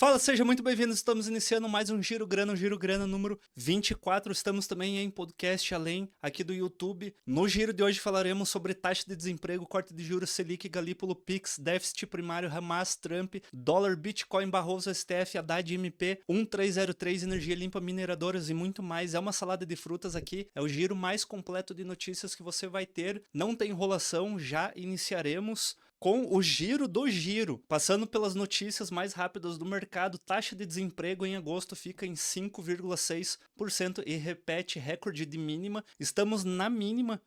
Fala, seja muito bem-vindo. Estamos iniciando mais um Giro Grana número 24. Estamos também em podcast além aqui do YouTube. No giro de hoje falaremos sobre taxa de desemprego, corte de juros, Selic, Galípolo, Pix, déficit primário, Hamas, Trump, dólar, Bitcoin, Barroso, STF, Haddad, MP, 1303, energia limpa, mineradoras e muito mais. É uma salada de frutas aqui. É o giro mais completo de notícias que você vai ter. Não tem enrolação, já iniciaremos com o giro do giro, passando pelas notícias mais rápidas do mercado. Taxa de desemprego em agosto fica em 5,6% e repete recorde de mínima. Estamos na mínima,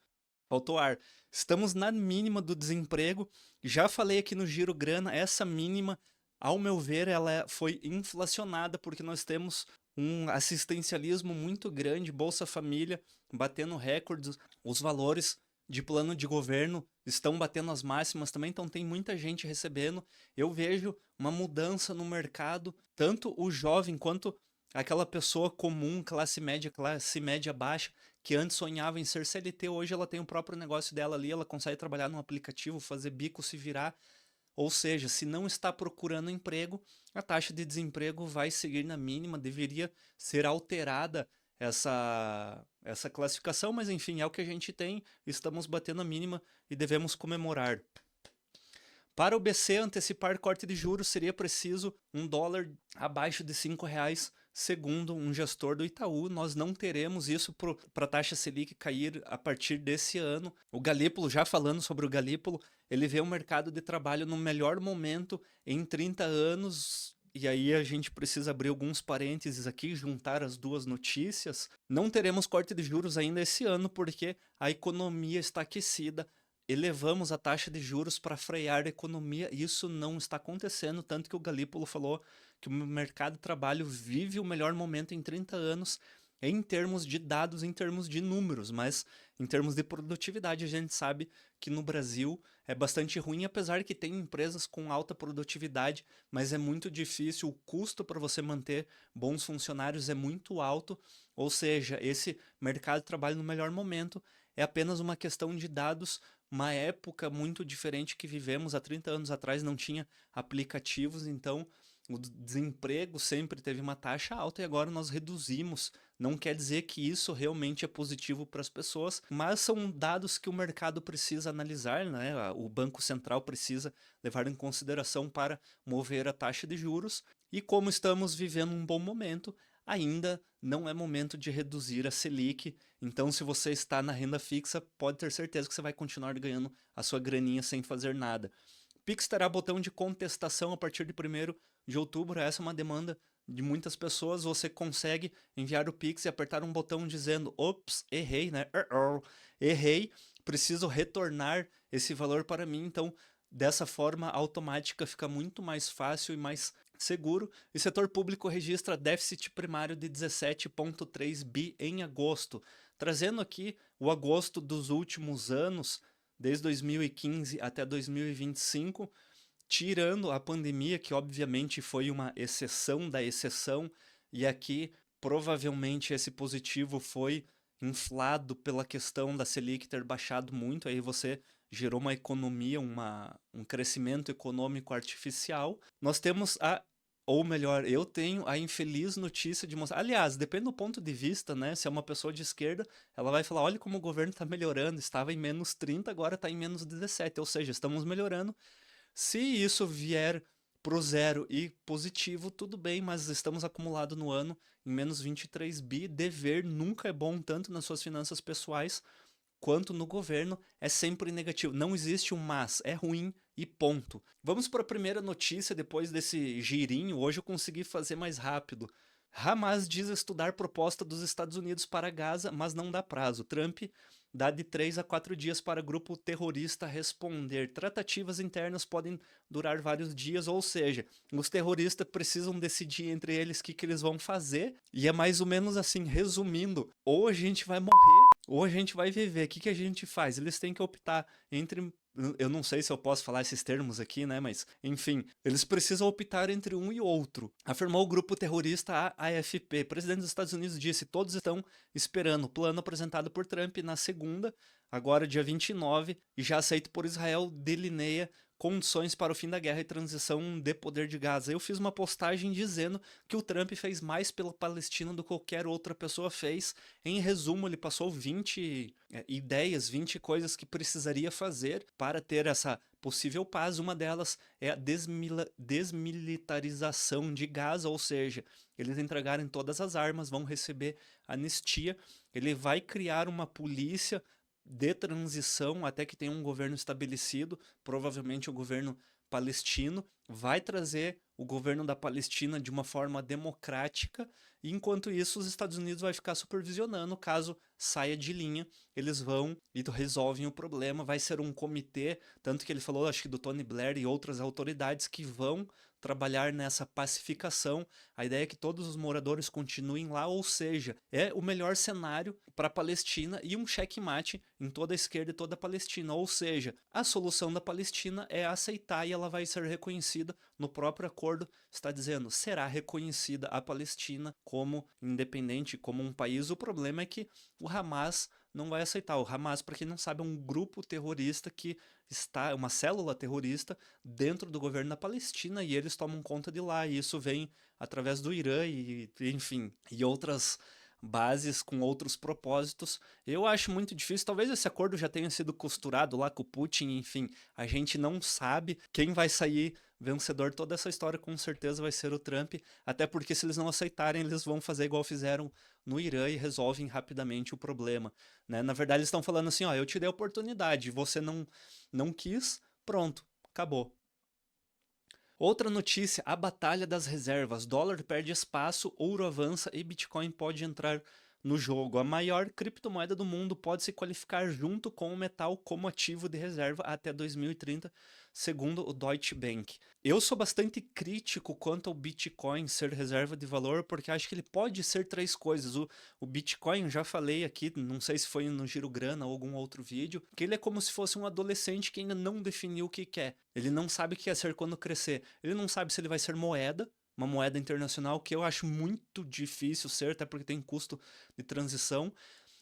faltou ar, estamos na mínima do desemprego. Já falei aqui no Giro Grana, essa mínima, ao meu ver, ela foi inflacionada porque nós temos um assistencialismo muito grande, Bolsa Família batendo recordes, os valores de plano de governo estão batendo as máximas também, então tem muita gente recebendo. Eu vejo uma mudança no mercado, tanto o jovem quanto aquela pessoa comum, classe média baixa, que antes sonhava em ser CLT, hoje ela tem o próprio negócio dela ali, ela consegue trabalhar num aplicativo, fazer bico, se virar. Ou seja, se não está procurando emprego, a taxa de desemprego vai seguir na mínima, deveria ser alterada essa classificação, mas enfim, é o que a gente tem, estamos batendo a mínima e devemos comemorar. Para o BC antecipar corte de juros, seria preciso $1 abaixo de R$ 5, segundo um gestor do Itaú. Nós não teremos isso para a taxa Selic cair a partir desse ano. O Galípolo, já falando sobre o Galípolo, ele vê o mercado de trabalho no melhor momento em 30 anos. E aí a gente precisa abrir alguns parênteses aqui, juntar as duas notícias. Não teremos corte de juros ainda esse ano porque a economia está aquecida. Elevamos a taxa de juros para frear a economia. Isso não está acontecendo, tanto que o Galípolo falou que o mercado de trabalho vive o melhor momento em 30 anos em termos de dados, em termos de números, mas em termos de produtividade a gente sabe que no Brasil é bastante ruim, apesar que tem empresas com alta produtividade, mas é muito difícil, o custo para você manter bons funcionários é muito alto, ou seja, esse mercado de trabalho no melhor momento é apenas uma questão de dados. Uma época muito diferente que vivemos há 30 anos atrás, não tinha aplicativos, então o desemprego sempre teve uma taxa alta e agora nós reduzimos. Não quer dizer que isso realmente é positivo para as pessoas, mas são dados que o mercado precisa analisar, né? O Banco Central precisa levar em consideração para mover a taxa de juros. E como estamos vivendo um bom momento, ainda não é momento de reduzir a Selic. Então, se você está na renda fixa, pode ter certeza que você vai continuar ganhando a sua graninha sem fazer nada. Pix terá botão de contestação a partir de 1º de outubro. Essa é uma demanda de muitas pessoas. Você consegue enviar o Pix e apertar um botão dizendo: ops, errei, né? Errei, preciso retornar esse valor para mim. Então, dessa forma automática fica muito mais fácil e mais seguro. O setor público registra déficit primário de 17,3 bi em agosto, trazendo aqui o agosto dos últimos anos, desde 2015 até 2025, tirando a pandemia, que obviamente foi uma exceção da exceção, e aqui provavelmente esse positivo foi inflado pela questão da Selic ter baixado muito, aí você gerou uma economia, um crescimento econômico artificial. Nós temos ou melhor, eu tenho a infeliz notícia de mostrar. Aliás, depende do ponto de vista, né? Se é uma pessoa de esquerda, ela vai falar: olha como o governo está melhorando, estava em menos 30, agora está em menos 17, ou seja, estamos melhorando. Se isso vier pro zero e positivo, tudo bem, mas estamos acumulados no ano em menos 23 bi. Dever nunca é bom, tanto nas suas finanças pessoais quanto no governo, é sempre negativo. Não existe um mas, é ruim e ponto. Vamos para a primeira notícia depois desse girinho. Hoje eu consegui fazer mais rápido. Hamas diz estudar proposta dos Estados Unidos para Gaza, mas não dá prazo. Trump dá de 3 a 4 dias para grupo terrorista responder. Tratativas internas podem durar vários dias, ou seja, os terroristas precisam decidir entre eles o que eles vão fazer. E é mais ou menos assim, resumindo: ou a gente vai morrer, ou a gente vai viver. O que a gente faz? Eles têm que optar entre... Eu não sei se eu posso falar esses termos aqui, né? Mas, enfim, eles precisam optar entre um e outro. Afirmou o grupo terrorista AFP. O presidente dos Estados Unidos disse: todos estão esperando o plano apresentado por Trump na segunda, agora dia 29, e já aceito por Israel, delineia condições para o fim da guerra e transição de poder de Gaza. Eu fiz uma postagem dizendo que o Trump fez mais pela Palestina do que qualquer outra pessoa fez. Em resumo, ele passou 20 ideias, 20 coisas que precisaria fazer para ter essa possível paz. Uma delas é a desmilitarização de Gaza, ou seja, eles entregarem todas as armas, vão receber anistia. Ele vai criar uma polícia de transição até que tenha um governo estabelecido, provavelmente o governo palestino, vai trazer o governo da Palestina de uma forma democrática, e enquanto isso os Estados Unidos vai ficar supervisionando. Caso saia de linha, eles vão e resolvem o problema. Vai ser um comitê, tanto que ele falou, acho que do Tony Blair e outras autoridades que vão trabalhar nessa pacificação. A ideia é que todos os moradores continuem lá, ou seja, é o melhor cenário para a Palestina e um checkmate em toda a esquerda e toda a Palestina, ou seja, a solução da Palestina é aceitar e ela vai ser reconhecida no próprio acordo, está dizendo, será reconhecida a Palestina como independente, como um país. O problema é que o Hamas não vai aceitar. O Hamas, para quem não sabe, é um grupo terrorista que está, uma célula terrorista dentro do governo da Palestina, e eles tomam conta de lá, e isso vem através do Irã e enfim, e outras bases com outros propósitos. Eu acho muito difícil, talvez esse acordo já tenha sido costurado lá com o Putin, enfim, a gente não sabe quem vai sair vencedor. Toda essa história com certeza vai ser o Trump, até porque se eles não aceitarem, eles vão fazer igual fizeram no Irã e resolvem rapidamente o problema, né? Na verdade eles estão falando assim, ó, eu te dei a oportunidade, você não quis, pronto, acabou. Outra notícia, a batalha das reservas. Dólar perde espaço, ouro avança e Bitcoin pode entrar no jogo. A maior criptomoeda do mundo pode se qualificar junto com o metal como ativo de reserva até 2030, segundo o Deutsche Bank. Eu sou bastante crítico quanto ao Bitcoin ser reserva de valor, porque acho que ele pode ser três coisas. O Bitcoin, já falei aqui, não sei se foi no Giro Grana ou algum outro vídeo, que ele é como se fosse um adolescente que ainda não definiu o que quer. Ele não sabe o que quer ser quando crescer. Ele não sabe se ele vai ser moeda, uma moeda internacional, que eu acho muito difícil ser, até porque tem custo de transição.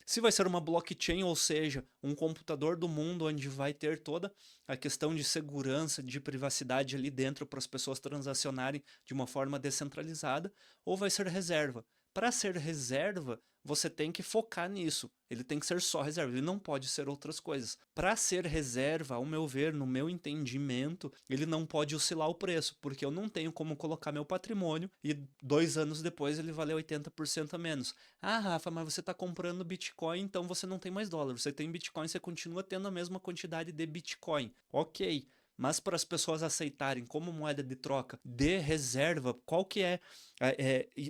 Se vai ser uma blockchain, ou seja, um computador do mundo onde vai ter toda a questão de segurança, de privacidade ali dentro para as pessoas transacionarem de uma forma descentralizada, ou vai ser reserva. Para ser reserva, você tem que focar nisso. Ele tem que ser só reserva, ele não pode ser outras coisas. Para ser reserva, ao meu ver, no meu entendimento, ele não pode oscilar o preço, porque eu não tenho como colocar meu patrimônio e 2 anos depois ele valer 80% a menos. Ah, Rafa, mas você está comprando Bitcoin, então você não tem mais dólar. Você tem Bitcoin, você continua tendo a mesma quantidade de Bitcoin. Ok. Mas para as pessoas aceitarem como moeda de troca de reserva, qual que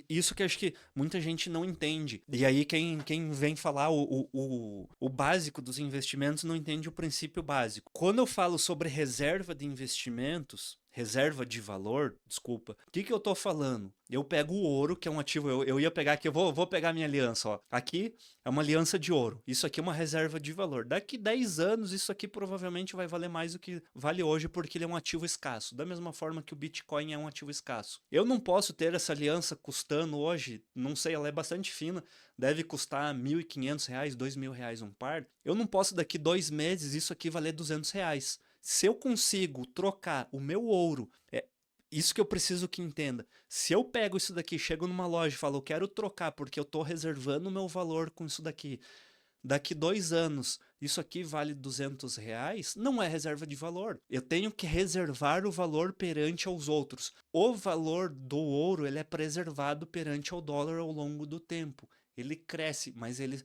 isso que acho que muita gente não entende. E aí quem vem falar o básico dos investimentos não entende o princípio básico. Quando eu falo sobre reserva de investimentos, reserva de valor, desculpa. O que eu tô falando? Eu pego o ouro, que é um ativo, eu ia pegar aqui, eu vou pegar minha aliança, ó. Aqui é uma aliança de ouro. Isso aqui é uma reserva de valor. Daqui 10 anos, isso aqui provavelmente vai valer mais do que vale hoje, porque ele é um ativo escasso. Da mesma forma que o Bitcoin é um ativo escasso. Eu não posso ter essa aliança custando hoje, não sei, ela é bastante fina, deve custar R$1.500, R$2.000 um par. Eu não posso daqui 2 meses isso aqui valer R$200. Se eu consigo trocar o meu ouro, isso que eu preciso que entenda. Se eu pego isso daqui, chego numa loja e falo, eu quero trocar porque eu estou reservando o meu valor com isso daqui. Daqui 2 anos, isso aqui vale R$200, não é reserva de valor. Eu tenho que reservar o valor perante aos outros. O valor do ouro ele é preservado perante ao dólar ao longo do tempo. Ele cresce, mas ele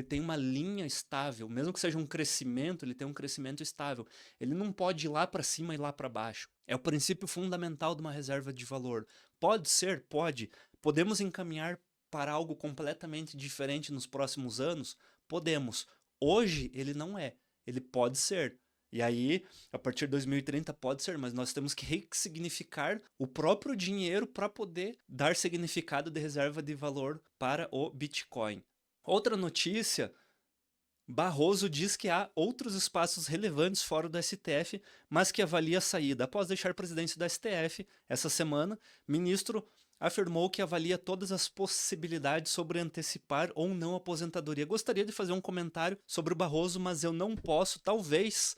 tem uma linha estável, mesmo que seja um crescimento, ele tem um crescimento estável. Ele não pode ir lá para cima e lá para baixo. É o princípio fundamental de uma reserva de valor. Pode ser, pode. Podemos encaminhar para algo completamente diferente nos próximos anos? Podemos. Hoje ele não é. Ele pode ser. E aí, a partir de 2030 pode ser, mas nós temos que ressignificar o próprio dinheiro para poder dar significado de reserva de valor para o Bitcoin. Outra notícia, Barroso diz que há outros espaços relevantes fora do STF, mas que avalia a saída. Após deixar a presidência do STF essa semana, ministro afirmou que avalia todas as possibilidades sobre antecipar ou não a aposentadoria. Gostaria de fazer um comentário sobre o Barroso, mas eu não posso, talvez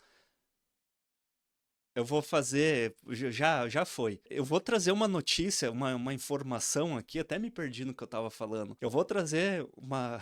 Eu vou fazer. Já foi. Eu vou trazer uma notícia, uma informação aqui, até me perdi no que eu tava falando. Eu vou trazer uma.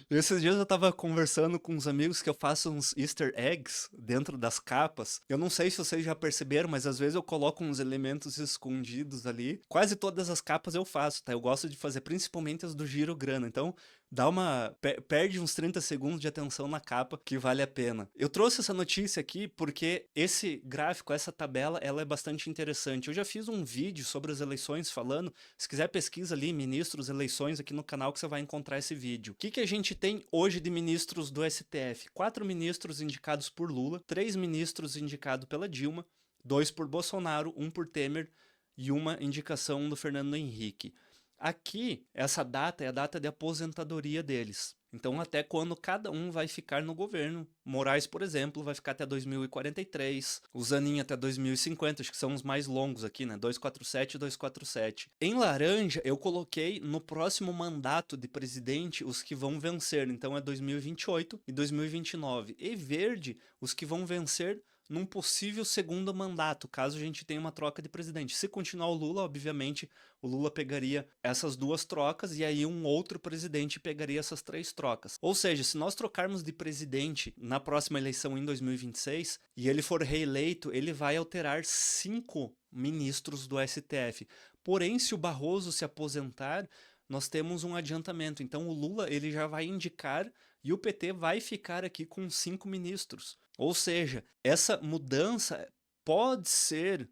Esses dias eu tava conversando com uns amigos que eu faço uns Easter eggs dentro das capas. Eu não sei se vocês já perceberam, mas às vezes eu coloco uns elementos escondidos ali. Quase todas as capas eu faço, tá? Eu gosto de fazer principalmente as do Giro Grana. Então, dá uma. Perde uns 30 segundos de atenção na capa, que vale a pena. Eu trouxe essa notícia aqui porque esse gráfico, essa tabela, ela é bastante interessante. Eu já fiz um vídeo sobre as eleições falando. Se quiser, pesquisa ali, ministros, eleições, aqui no canal que você vai encontrar esse vídeo. O que que a gente tem hoje de ministros do STF? 4 ministros indicados por Lula, 3 ministros indicados pela Dilma, 2 por Bolsonaro, 1 por Temer e uma indicação do Fernando Henrique. Aqui, essa data é a data de aposentadoria deles. Então, até quando cada um vai ficar no governo. Moraes, por exemplo, vai ficar até 2043. O Zanin até 2050, acho que são os mais longos aqui, né? 247 e 247. Em laranja, eu coloquei no próximo mandato de presidente os que vão vencer. Então, é 2028 e 2029. E verde, os que vão vencer num possível segundo mandato, caso a gente tenha uma troca de presidente. Se continuar o Lula, obviamente, o Lula pegaria essas duas trocas e aí um outro presidente pegaria essas 3 trocas. Ou seja, se nós trocarmos de presidente na próxima eleição em 2026 e ele for reeleito, ele vai alterar 5 ministros do STF. Porém, se o Barroso se aposentar, nós temos um adiantamento. Então o Lula ele já vai indicar e o PT vai ficar aqui com 5 ministros. Ou seja, essa mudança pode ser,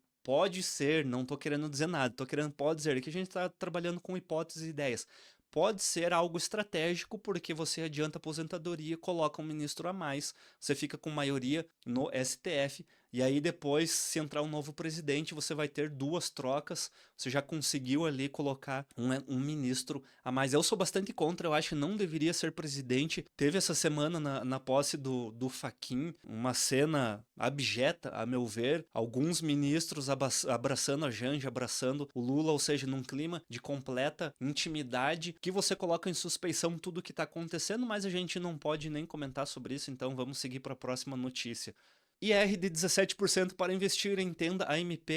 não estou querendo dizer nada, estou querendo pode dizer, que a gente está trabalhando com hipóteses e ideias. Pode ser algo estratégico, porque você adianta a aposentadoria, coloca um ministro a mais, você fica com maioria no STF, e aí depois, se entrar um novo presidente, você vai ter 2 trocas, você já conseguiu ali colocar um ministro a mais. Eu sou bastante contra, eu acho que não deveria ser presidente. Teve essa semana na posse do Fachin, uma cena abjeta, a meu ver, alguns ministros abraçando a Janja, abraçando o Lula, ou seja, num clima de completa intimidade, que você coloca em suspeição tudo o que está acontecendo, mas a gente não pode nem comentar sobre isso, então vamos seguir para a próxima notícia. IR de 17% para investir em tenda AMP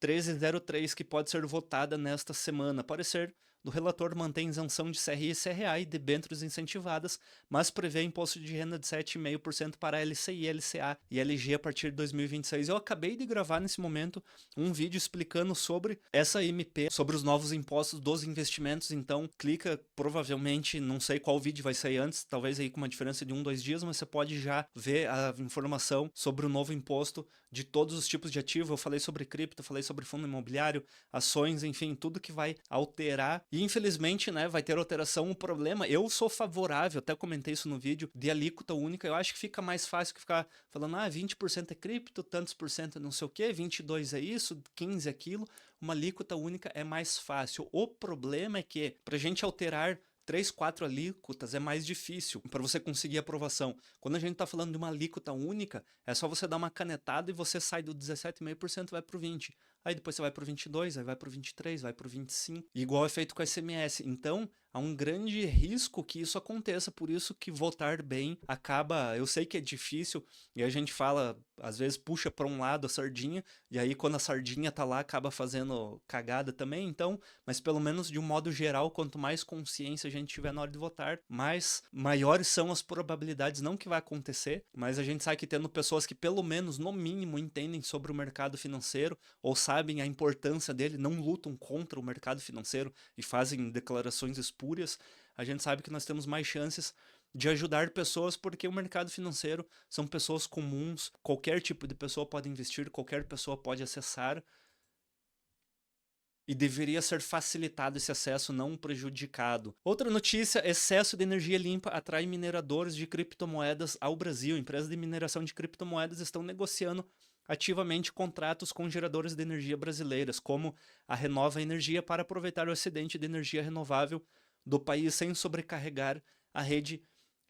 1303, que pode ser votada nesta semana. Parecer do relator mantém isenção de CRI e CRA e debêntures incentivadas, mas prevê imposto de renda de 7,5% para LCI, LCA e LG a partir de 2026. Eu acabei de gravar nesse momento um vídeo explicando sobre essa MP, sobre os novos impostos dos investimentos, então clica, provavelmente, não sei qual vídeo vai sair antes, talvez aí com uma diferença de 1-2 dias, mas você pode já ver a informação sobre o novo imposto de todos os tipos de ativo. Eu falei sobre cripto, falei sobre fundo imobiliário, ações, enfim, tudo que vai alterar. E infelizmente, né, vai ter alteração. O problema, eu sou favorável, até comentei isso no vídeo, de alíquota única. Eu acho que fica mais fácil que ficar falando, 20% é cripto, tantos por cento é não sei o quê, 22% é isso, 15% é aquilo. Uma alíquota única é mais fácil. O problema é que, pra gente alterar 3, 4 alíquotas é mais difícil para você conseguir aprovação. Quando a gente está falando de uma alíquota única, é só você dar uma canetada e você sai do 17,5% e vai para o 20%. Aí depois você vai para o 22%, aí vai para o 23%, vai para o 25%. Igual é feito com a SMS. Então, há um grande risco que isso aconteça, por isso que votar bem acaba... Eu sei que é difícil e a gente fala, às vezes puxa para um lado a sardinha, e aí quando a sardinha tá lá acaba fazendo cagada também. Então, mas pelo menos de um modo geral, quanto mais consciência a gente tiver na hora de votar, mais maiores são as probabilidades, não que vai acontecer, mas a gente sabe que tendo pessoas que pelo menos, no mínimo, entendem sobre o mercado financeiro, ou sabem a importância dele, não lutam contra o mercado financeiro e fazem declarações espúrias, a gente sabe que nós temos mais chances de ajudar pessoas, porque o mercado financeiro são pessoas comuns, qualquer tipo de pessoa pode investir, qualquer pessoa pode acessar, e deveria ser facilitado esse acesso, não prejudicado. Outra notícia, excesso de energia limpa atrai mineradores de criptomoedas ao Brasil. Empresas de mineração de criptomoedas estão negociando ativamente contratos com geradoras de energia brasileiras, como a Renova Energia, para aproveitar o excedente de energia renovável do país sem sobrecarregar a rede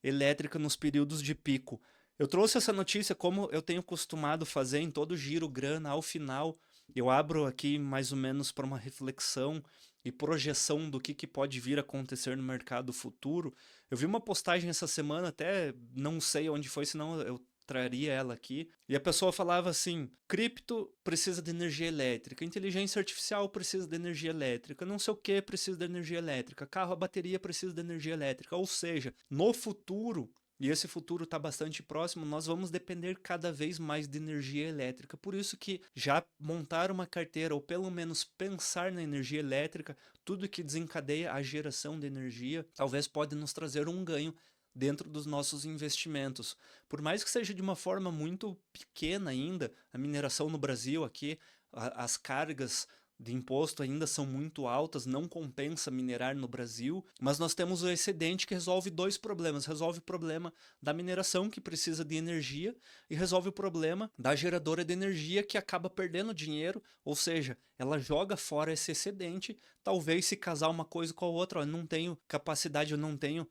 elétrica nos períodos de pico. Eu trouxe essa notícia como eu tenho costumado fazer em todo giro grana. Ao final, eu abro aqui mais ou menos para uma reflexão e projeção do que pode vir a acontecer no mercado futuro. Eu vi uma postagem essa semana, até não sei onde foi, senão eu traria ela aqui. E a pessoa falava assim: cripto precisa de energia elétrica, inteligência artificial precisa de energia elétrica, não sei o que precisa de energia elétrica, carro a bateria precisa de energia elétrica. Ou seja, no futuro, e esse futuro está bastante próximo, nós vamos depender cada vez mais de energia elétrica. Por isso que já montar uma carteira, ou pelo menos pensar na energia elétrica, tudo que desencadeia a geração de energia, talvez pode nos trazer um ganho dentro dos nossos investimentos. Por mais que seja de uma forma muito pequena ainda, a mineração no Brasil aqui, as cargas de imposto ainda são muito altas, não compensa minerar no Brasil, mas nós temos o excedente que resolve dois problemas. Resolve o problema da mineração, que precisa de energia, e resolve o problema da geradora de energia, que acaba perdendo dinheiro, ou seja, ela joga fora esse excedente, talvez se casar uma coisa com a outra. Eu não tenho capacidade, eu não tenho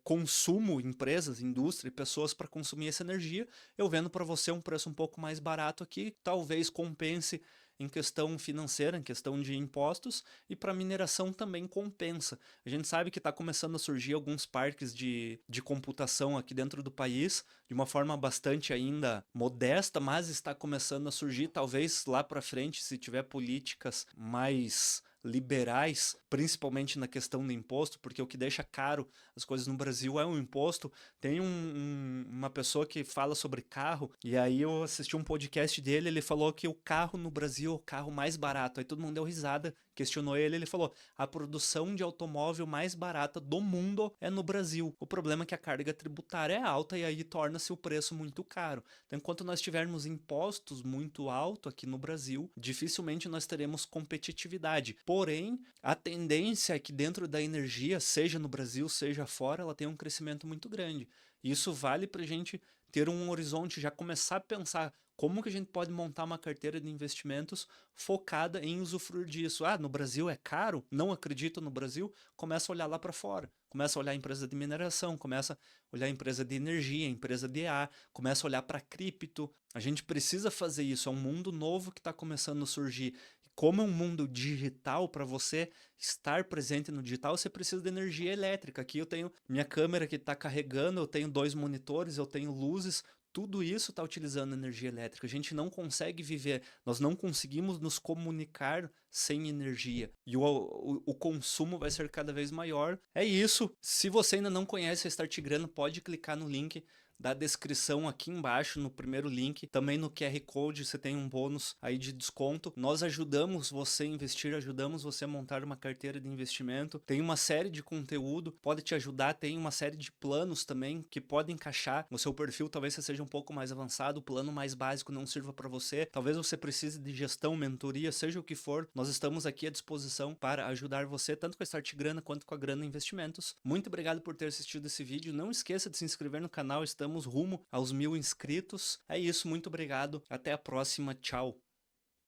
consumo, empresas, indústria, pessoas para consumir essa energia, eu vendo para você um preço um pouco mais barato aqui, talvez compense em questão financeira, em questão de impostos, e para mineração também compensa. A gente sabe que está começando a surgir alguns parques de computação aqui dentro do país, de uma forma bastante ainda modesta, mas está começando a surgir, talvez lá para frente, se tiver políticas mais liberais, principalmente na questão do imposto, porque o que deixa caro as coisas no Brasil é o imposto. Tem uma pessoa que fala sobre carro, e aí eu assisti um podcast dele, ele falou que o carro no Brasil é o carro mais barato. Aí todo mundo deu risada, questionou ele falou: a produção de automóvel mais barata do mundo é no Brasil. O problema é que a carga tributária é alta e aí torna-se o preço muito caro. Então, enquanto nós tivermos impostos muito altos aqui no Brasil, dificilmente nós teremos competitividade. Porém, a tendência é que dentro da energia, seja no Brasil, seja fora, ela tem um crescimento muito grande. E isso vale para a gente ter um horizonte, já começar a pensar como que a gente pode montar uma carteira de investimentos focada em usufruir disso. Ah, no Brasil é caro? Não acredito no Brasil? Começa a olhar lá para fora. Começa a olhar a empresa de mineração, começa a olhar a empresa de energia, a empresa de EA, começa a olhar para cripto. A gente precisa fazer isso, é um mundo novo que está começando a surgir. Como é um mundo digital, para você estar presente no digital, você precisa de energia elétrica. Aqui eu tenho minha câmera que está carregando, eu tenho 2 monitores, eu tenho luzes, tudo isso está utilizando energia elétrica. A gente não consegue viver, nós não conseguimos nos comunicar sem energia. E o consumo vai ser cada vez maior. É isso. Se você ainda não conhece a Start Grana, pode clicar no link da descrição aqui embaixo, no primeiro link. Também no QR Code você tem um bônus aí de desconto. Nós ajudamos você a investir, ajudamos você a montar uma carteira de investimento. Tem uma série de conteúdo, pode te ajudar. Tem uma série de planos também que podem encaixar no seu perfil. Talvez você seja um pouco mais avançado, o plano mais básico não sirva para você. Talvez você precise de gestão, mentoria, seja o que for. Nós estamos aqui à disposição para ajudar você, tanto com a Start Grana quanto com a Grana Investimentos. Muito obrigado por ter assistido esse vídeo. Não esqueça de se inscrever no canal, estamos rumo aos 1000 inscritos. É isso, muito obrigado. Até a próxima. Tchau.